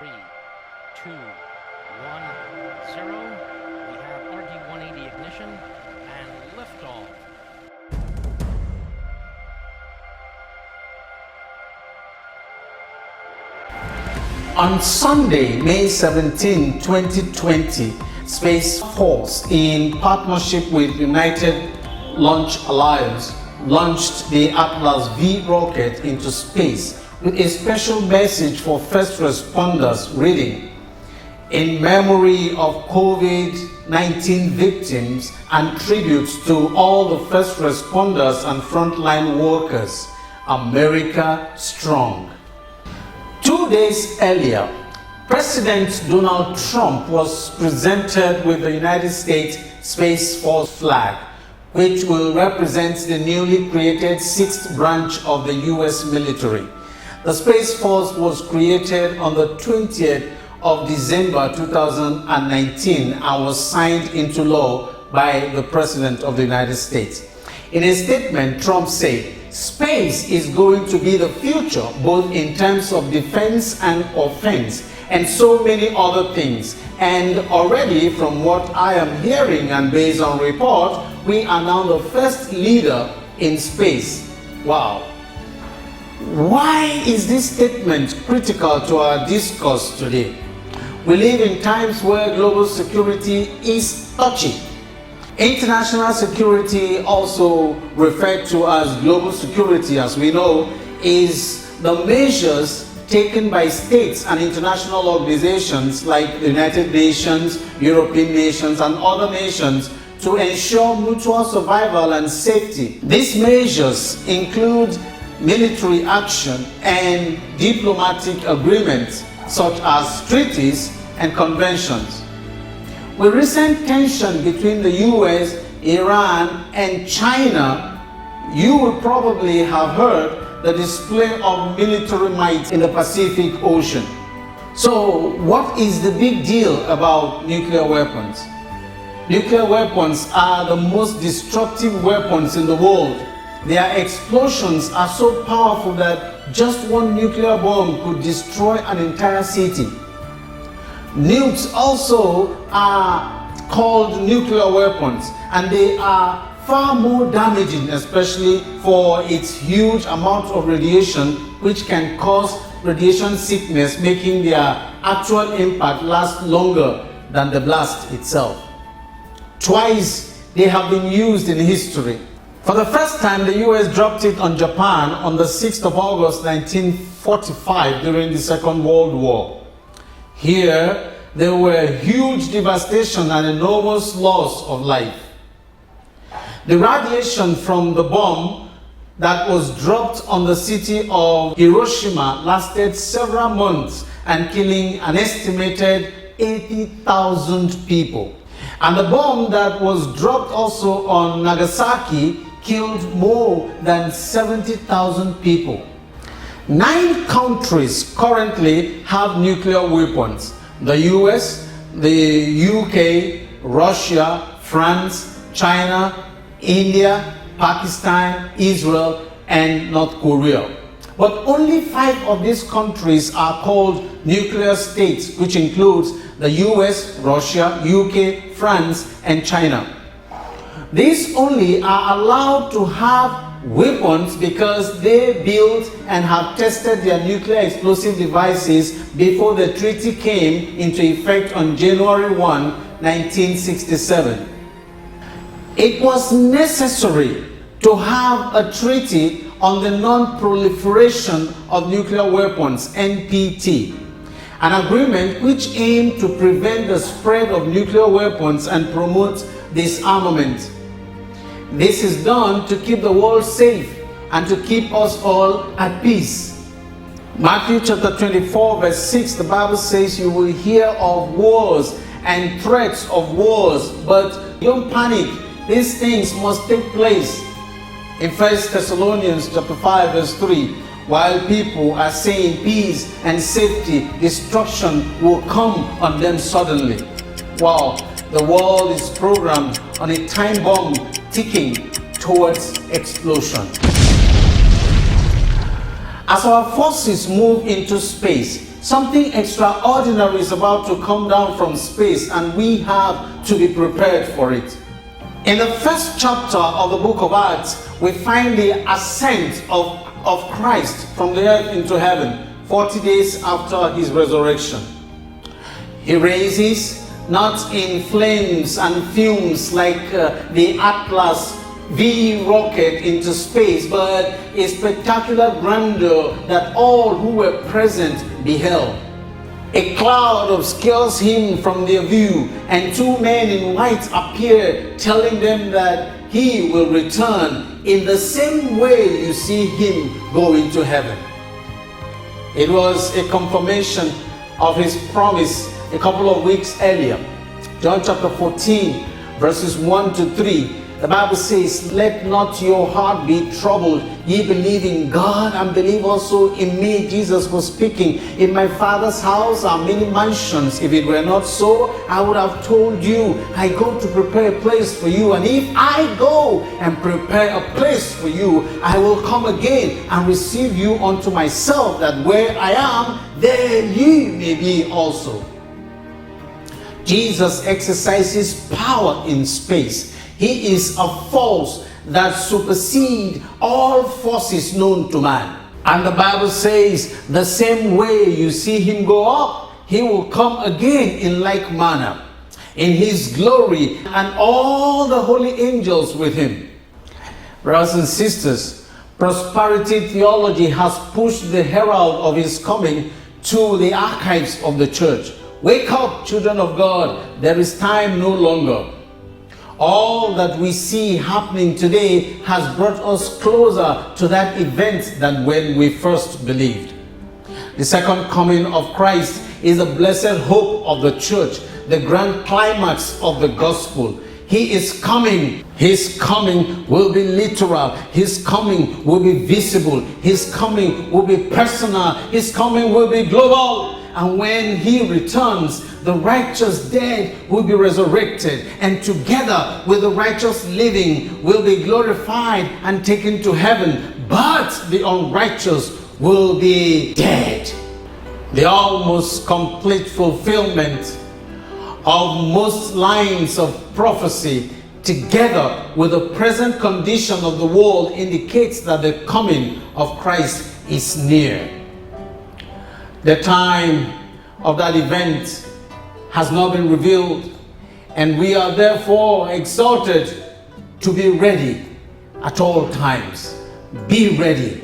3, 2, 1, 0. We have RD-180 ignition and liftoff. On Sunday, May 17, 2020, Space Force, in partnership with United Launch Alliance, launched the Atlas V rocket into space with a special message for first responders reading, "In memory of COVID-19 victims and tributes to all the first responders and frontline workers, America strong." 2 days earlier, President Donald Trump was presented with the United States Space Force flag, which will represent the newly created 6th branch of the U.S. military. The Space Force was created on the 20th of December 2019 and was signed into law by the President of the United States. In a statement, Trump said, "Space is going to be the future, both in terms of defense and offense, and so many other things. And already from what I am hearing and based on report, we are now the first leader in space." Wow. Why is this statement critical to our discourse today? We live in times where global security is touchy. International security, also referred to as global security, as we know, is the measures taken by states and international organizations like the United Nations, European nations, and other nations to ensure mutual survival and safety. These measures include military action and diplomatic agreements such as treaties and conventions. With recent tension between the US, Iran, and China, you will probably have heard the display of military might in the Pacific Ocean. So, what is the big deal about nuclear weapons? Nuclear weapons are the most destructive weapons in the world. Their explosions are so powerful that just one nuclear bomb could destroy an entire city. Nukes also are called nuclear weapons, and they are far more damaging, especially for its huge amount of radiation, which can cause radiation sickness, making their actual impact last longer than the blast itself. Twice they have been used in history. For the first time, the US dropped it on Japan on the 6th of August 1945 during the Second World War. Here, there were huge devastation and enormous loss of life. The radiation from the bomb that was dropped on the city of Hiroshima lasted several months and killing an estimated 80,000 people. And the bomb that was dropped also on Nagasaki killed more than 70,000 people. 9 countries currently have nuclear weapons: the US, the UK, Russia, France, China, India, Pakistan, Israel, and North Korea. But only 5 of these countries are called nuclear states, which includes the US, Russia, UK, France, and China. These only are allowed to have weapons because they built and have tested their nuclear explosive devices before the treaty came into effect on January 1, 1967. It was necessary to have a treaty on the non-proliferation of nuclear weapons, NPT, an agreement which aimed to prevent the spread of nuclear weapons and promote disarmament. This is done to keep the world safe and to keep us all at peace. Matthew chapter 24 verse 6, the Bible says, "You will hear of wars and threats of wars, but don't panic. These things must take place." In 1 Thessalonians chapter 5 verse 3, while people are saying peace and safety, destruction will come on them suddenly. Wow, the world is programmed on a time bomb ticking towards explosion. As our forces move into space, Something extraordinary is about to come down from space, and we have to be prepared for it. In the first chapter of the book of Acts, we find the ascent of Christ from the earth into heaven 40 days after his resurrection. He raises not in flames and fumes like the Atlas V rocket into space, but a spectacular grandeur that all who were present beheld. A cloud obscures him from their view, and two men in white appear, telling them that he will return in the same way you see him go into heaven. It was a confirmation of his promise a couple of weeks earlier. John chapter 14, verses 1 to 3. The Bible says, "Let not your heart be troubled. Ye believe in God, and believe also in me." Jesus was speaking. "In my Father's house are many mansions. If it were not so, I would have told you. I go to prepare a place for you. And if I go and prepare a place for you, I will come again and receive you unto myself, that where I am, there ye may be also." Jesus exercises power in space. He is a force that supersedes all forces known to man. And the Bible says, the same way you see him go up, he will come again in like manner, in his glory, and all the holy angels with him. Brothers and sisters, prosperity theology has pushed the herald of his coming to the archives of the church. Wake up, children of God, there is time no longer. All that we see happening today has brought us closer to that event than when we first believed. The second coming of Christ is the blessed hope of the church, the grand climax of the gospel. He is coming. His coming will be literal. His coming will be visible. His coming will be personal. His coming will be global. And when he returns, the righteous dead will be resurrected, and together with the righteous living will be glorified and taken to heaven. But the unrighteous will be dead. The almost complete fulfillment of most lines of prophecy, together with the present condition of the world, indicates that the coming of Christ is near. The time of that event has not been revealed, and we are therefore exhorted to be ready at all times. Be ready.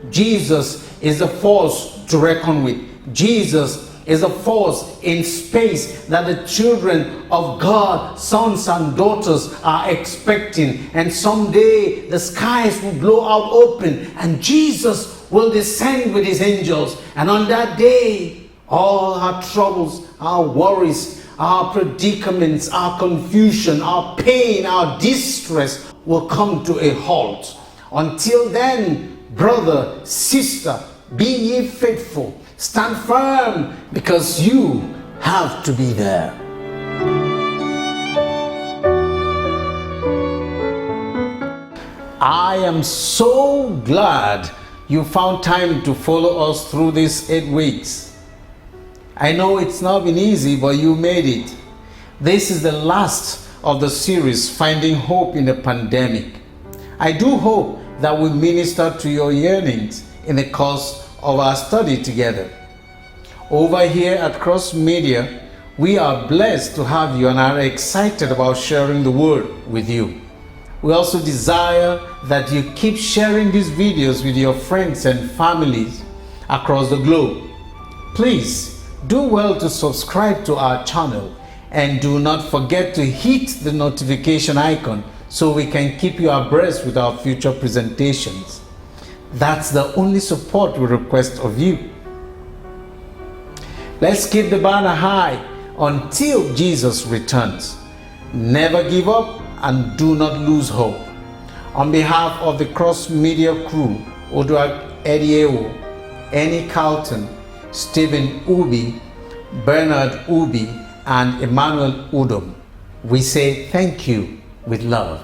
Jesus is a force to reckon with. Jesus is a force in space that the children of God, sons and daughters, are expecting. And someday the skies will blow out open, and Jesus will descend with his angels. And on that day, all our troubles, our worries, our predicaments, our confusion, our pain, our distress will come to a halt. Until then, brother, sister, be ye faithful. Stand firm, because you have to be there. I am so glad you found time to follow us through these 8 weeks. I know it's not been easy, but you made it. This is the last of the series, Finding Hope in a Pandemic. I do hope that we minister to your yearnings in the course of our study together. Over here at Cross Media, we are blessed to have you and are excited about sharing the word with you. We also desire that you keep sharing these videos with your friends and families across the globe. Please do well to subscribe to our channel, and do not forget to hit the notification icon so we can keep you abreast with our future presentations. That's the only support we request of you. Let's keep the banner high until Jesus returns. Never give up and do not lose hope. On behalf of the Cross Media crew, Edy Ewoh, Annie Carlton, Stephen Ubi, Bernard Ubi, and Emmanuel Udom, we say thank you with love.